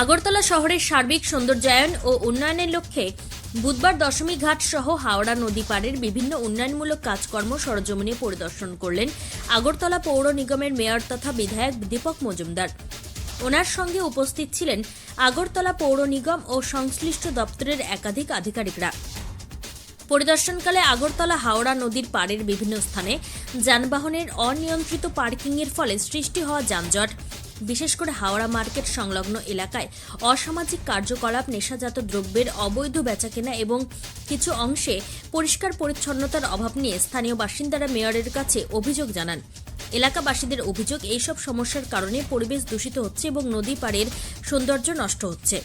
আগরতলা শহরের সার্বিক সৌন্দর্যায়ন ও উন্নয়নের লক্ষ্যে বুধবার দশমী ঘাট সহ হাওড়া নদী পাড়ের বিভিন্ন উন্নয়নমূলক কাজকর্ম সরজমিনে পরিদর্শন করলেন আগরতলা পৌর নিগমের মেয়র তথা বিধায়ক দীপক মজুমদার। ওনার সঙ্গে উপস্থিত ছিলেন আগরতলা পৌর নিগম ও সংশ্লিষ্ট দপ্তরের একাধিক আধিকারিকরা। পরিদর্শনকালে আগরতলা হাওড়া নদীর পাড়ের বিভিন্ন স্থানে যানবাহনের অনিয়ন্ত্রিত পার্কিংয়ের ফলে সৃষ্টি হওয়া যানজট, বিশেষ করে হাওড়া মার্কেট সংলগ্ন এলাকায় অসামাজিক কার্যকলাপ, নেশাজাত দ্রব্যের অবৈধ বেচাকেনা এবং কিছু অংশে পরিষ্কার পরিচ্ছন্নতার অভাব নিয়ে স্থানীয় বাসিন্দারা মেয়রের কাছে অভিযোগ জানান। এলাকাবাসীদের অভিযোগ, এইসব সমস্যার কারণে পরিবেশ দূষিত হচ্ছে এবং নদী পাড়ের সৌন্দর্য নষ্ট হচ্ছে।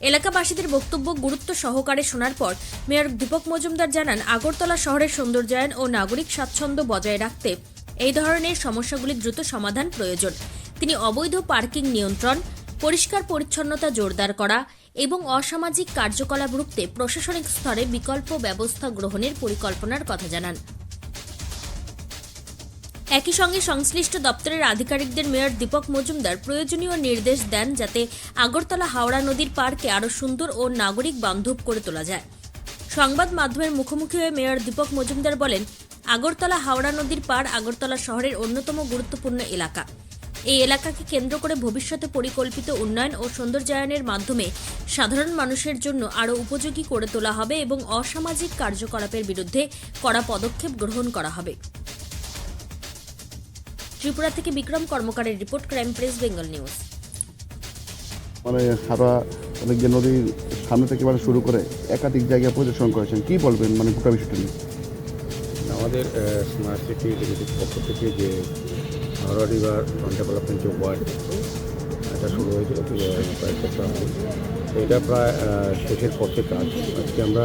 এলাকাবাসীদের বক্তব্য গুরুত্ব সহকারে শোনার পর মেয়র দীপক মজুমদার জানান, আগরতলা শহরের সৌন্দর্যায়ন ও নাগরিক স্বাচ্ছন্দ্য বজায় রাখতে এই ধরনের সমস্যাগুলি দ্রুত সমাধান প্রয়োজন। তিনি অবৈধ পার্কিং নিয়ন্ত্রণ, পরিষ্কার পরিচ্ছন্নতা জোরদার করা এবং অসামাজিক কার্যকলাপ রুখতে প্রশাসনিক স্তরে বিকল্প ব্যবস্থা গ্রহণের পরিকল্পনার কথা জানান। একই সঙ্গে সংশ্লিষ্ট দপ্তরের আধিকারিকদের মেয়র দীপক মজুমদার প্রয়োজনীয় নির্দেশ দেন যাতে আগরতলা হাওড়া নদীর পার্কে আরও সুন্দর ও নাগরিক বান্ধব করে তোলা যায়। সংবাদ মাধ্যমের মুখোমুখি হয়ে মেয়র দীপক মজুমদার বলেন, আগরতলা হাওড়া নদীর পাড় আগরতলা শহরের অন্যতম গুরুত্বপূর্ণ এলাকা। এই এলাকাকে কেন্দ্র করে ভবিষ্যতে পরিকল্পিত উন্নয়ন ও সৌন্দর্যায়নের মাধ্যমে সাধারণ মানুষের জন্য আরও উপযোগী করে তোলা হবে এবং অসামাজিক কার্যকলাপের বিরুদ্ধে কড়া পদক্ষেপ গ্রহণ করা হবে। ত্রিপুরা থেকে বিক্রম কর্মকারের report, crime press, Bengal news. Howrah যে নদীর সামনে থেকে শুরু করে একাধিক জায়গায় পরিদর্শন করেছেন, কি বলবেন গোটা বিষয়টা নিয়ে? আমাদের স্মার্ট সিটি এক্সিকিউটিভ পক্ষ থেকে যে হাওড়া রিভার ডেভেলপমেন্ট যে ওয়ার্ড এটা শুরু হয়েছিল প্রায় সপ্তাহ আগে, তো এটা প্রায় শেষের পথে কাজ। আজকে আমরা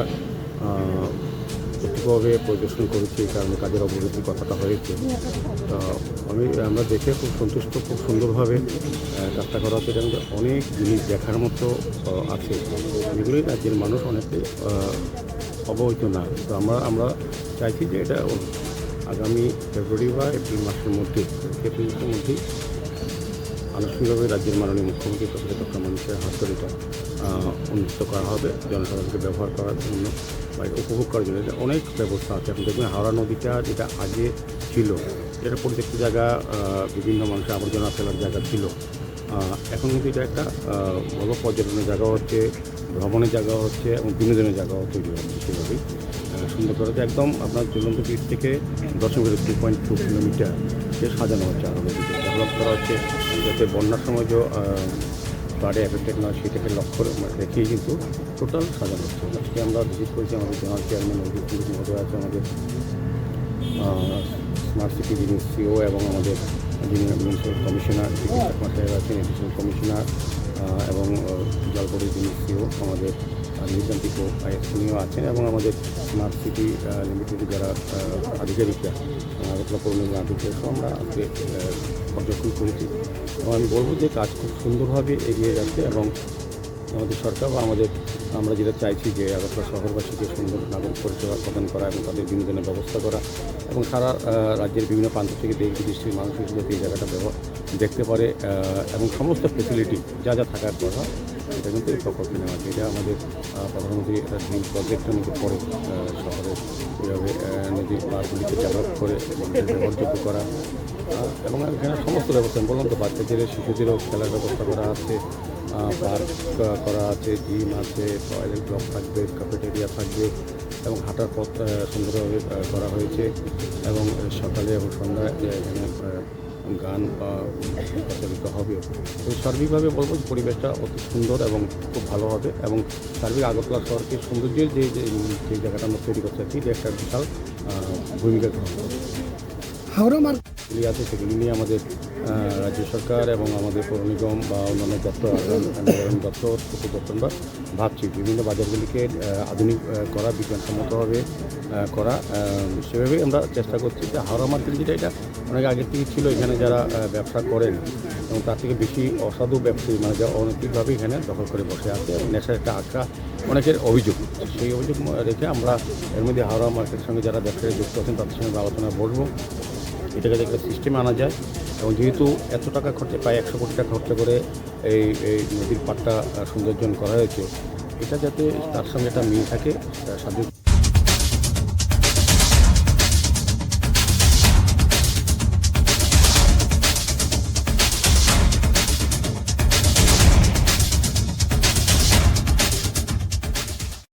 সত্যিভাবে পরিদর্শন করেছি, কারণে কাজের অগ্রগতির কথাটা হয়েছে। তো আমরা দেখে খুব সন্তুষ্ট, খুব সুন্দরভাবে কাজটা করা হচ্ছে। এটার মধ্যে অনেক জিনিস দেখার মতো আছে, যেগুলি রাজ্যের মানুষ অনেকটাই অবহিত না। তো আমরা চাইছি যে এটা আগামী ফেব্রুয়ারি বা এপ্রিল মাসের মধ্যেই আনুষ্ঠানিকভাবে রাজ্যের মাননীয় মুখ্যমন্ত্রী তথা ডক্টর মানুষের হাত ধরে এটা উন্নীত করা হবে, জনসাধারণকে ব্যবহার করার জন্য বা উপভোগ করার জন্য। এটা অনেক ব্যবস্থা আছে। আপনি দেখবেন হাওড়া নদীটা যেটা আগে ছিল, এটা প্রত্যেকটি জায়গা বিভিন্ন মানুষের আবর্জনা ফেলার জায়গা ছিল, এখন কিন্তু এটা একটা ভালো পর্যটনের জায়গা হচ্ছে, ভ্রমণের জায়গা হচ্ছে এবং বিনোদনের জায়গাও তৈরি হচ্ছে। সেভাবেই সুন্দর করা হচ্ছে। একদম আপনার ঝুলন্ত বীজ থেকে 2.2 কিলোমিটার সে সাজানো হচ্ছে, আরও নদীকে ডেভেলপ করা হচ্ছে, যাতে বন্যার সময় যে বাড়ে এফেক্টেড নয় সেটাকে লক্ষ্য রেখেই কিন্তু টোটাল সাজানো হচ্ছে। আজকে আমরা ভিজিট করেছি, আমাদের জেনারেল চেয়ারম্যান মহোদয় আছে, আমাদের স্মার্ট সিটি যিনি সিও এবং আমাদের যিনি মিউনিসিপ্যাল কমিশনার সাহেব আছেন, এডিশনাল কমিশনার এবং জলপরির যিনি সিও আমাদের নির্যান্তিক উনিও আছেন, এবং আমাদের স্মার্ট সিটি লিমিটেডের যারা আধিকারিকরা আগরতলা পৌর নিগমের আধিকারিকরা আমরা আজকে পর্যবেক্ষণ করেছি। এবং আমি বলবো যে কাজ খুব সুন্দরভাবে এগিয়ে যাচ্ছে এবং আমাদের সরকার বা আমরা যেটা চাইছি যে আগরতলা শহরবাসীকে সুন্দর নাগরিক পরিষেবা প্রদান করা এবং তাদের বিনোদনের ব্যবস্থা করা এবং সারা রাজ্যের বিভিন্ন প্রান্ত থেকে দেশ বিদেশের মানুষ যাতে এই জায়গাটা দেখতে পারে এবং সমস্ত ফেসিলিটি যা যা থাকার কথা এটা কিন্তু এই প্রকল্পে নেওয়া আছে। এটা আমাদের প্রধানমন্ত্রী একটা ড্রিম প্রজেক্টের মধ্যে পড়ে, শহরে এইভাবে নদীর পাড়গুলিকে ডেভেলপ করে ব্যবহারযোগ্য করা এবং এখানে সমস্ত ব্যবস্থা বললাম তো, বাচ্চাদের শিশুদেরও খেলার ব্যবস্থা করা আছে, পার্ক করা আছে, জিম আছে, টয়লেট ব্লক থাকবে, ক্যাফেটেরিয়া থাকবে এবং হাঁটার পথ সুন্দরভাবে করা হয়েছে এবং সকালে এবং সন্ধ্যায় এখানে গান প্রচলিত হবে। তো সার্বিকভাবে বলবো পরিবেশটা অতি সুন্দর এবং খুব ভালো হবে এবং সার্বিক আগরতলা শহরকে সৌন্দর্যের যে জায়গাটা আমরা তৈরি করতে চাচ্ছি, যে একটা বিশাল ভূমিকা গ্রহণ করবে। হাওড়া মার্কেট আছে সেগুলি নিয়ে আমাদের রাজ্য সরকার এবং আমাদের পৌর নিগম বা অন্যান্য দপ্তর দপ্তর বা ভাবছি বিভিন্ন বাজারগুলিকে আধুনিক করা, বিজ্ঞানসম্মতভাবে করা, সেভাবেই আমরা চেষ্টা করছি। যে হাওড়া মার্কেট যেটা এটা অনেক আগের থেকে ছিল, এখানে যারা ব্যবসা করেন এবং তার থেকে বেশি অসাধু ব্যবসায়ী যারা অনৈতিকভাবে এখানে দখল করে বসে আছে এবং নেশার একটা আঁকড়া অনেকের অভিযোগ, সেই অভিযোগ রেখে আমরা এর মধ্যে হাওড়া মার্কেটের সঙ্গে যারা ব্যবসায়ী যুক্ত আছেন তাদের সঙ্গে আলোচনা বলবো, এটাকে একটা সিস্টেমে আনা যায় এবং যেহেতু এত টাকা খরচা, প্রায় 100 কোটি টাকা খরচা করে এই নদীর পাড়টা সৌন্দর্যন করা হয়েছে, এটা যাতে তার সঙ্গে একটা মিল থাকে সার্বিক